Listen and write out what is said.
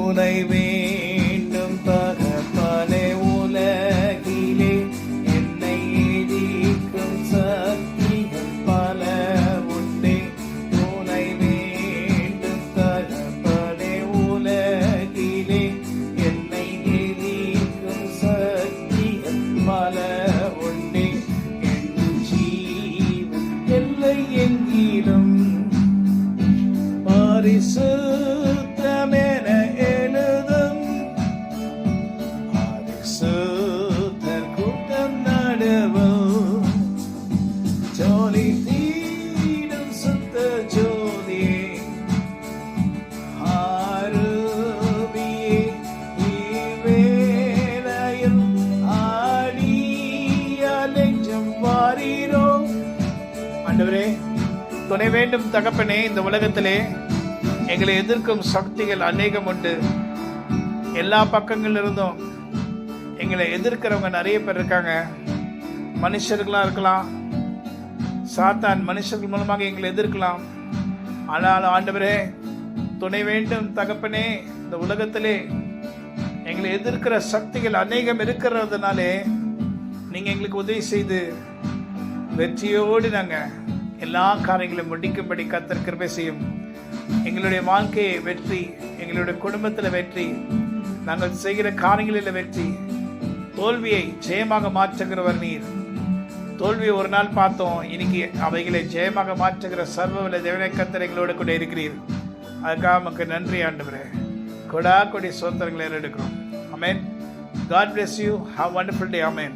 துணை வேண்டும் தகப்பனே, உலகிலே என்னை எதிர்க்கும் சக்திகள் பல உண்டே. துணை வேண்டும் தகப்பனே, உலகிலே என்னை எதிர்க்கும் சக்திகள் பல உண்டே. என் ஜீவன் எல்லை எங்கிலும் பரிசுத்தமென எழுதும் பரிசுத்தர் கூட்டம் நடுவும் ஜோலி தீடும் சுத்த ஜோதியே ஆருவியே இவ்வேளையில் ஆடிய நெஞ்சம் வாரீரோ. ஆண்டவரே, துணை வேண்டும் தகப்பனே. இந்த உலகத்திலே எங்களை எதிர்க்கும் சக்திகள் அநேகம் உண்டு. எல்லா பக்கங்கள் இருந்தும் எங்களை எதிர்க்கிறவங்க நிறைய பேர் இருக்காங்க. மனுஷர்களாக இருக்கலாம், சாத்தான் மனுஷர்கள் மூலமாக எங்களை எதிர்க்கலாம். ஆனாலும் ஆண்டவரே, துணை வேண்டும் தகப்பனே. இந்த உலகத்திலே எங்களை எதிர்க்கிற சக்திகள் அநேகம் இருக்கிறதுனாலே நீங்கள் எங்களுக்கு உதவி செய்து வெற்றியோடு நாங்கள் எல்லா காரியங்களையும் முடிக்கும்படி கர்த்தர் கிருபை செய்யும். எங்களுடைய வாழ்க்கையை வெற்றி, எங்களுடைய குடும்பத்தில் வெற்றி, நாங்கள் செய்கிற காரியங்களில் வெற்றி, தோல்வியை ஜெயமாக மாற்றுகிறவர் நீர். தோல்வியை ஒரு நாள் பார்த்தோம், இன்னைக்கு அவைகளை ஜெயமாக மாற்றுகிற சர்வவல்ல தேவனே கர்த்தர் எங்களோடு கூட இருக்கிறீர். அதுக்காக நமக்கு நன்றி ஆண்டவரே. கொடா கொடி சோத்திரங்களை எடுக்கிறோம். ஆமென். God bless you. Have a wonderful day. Amen.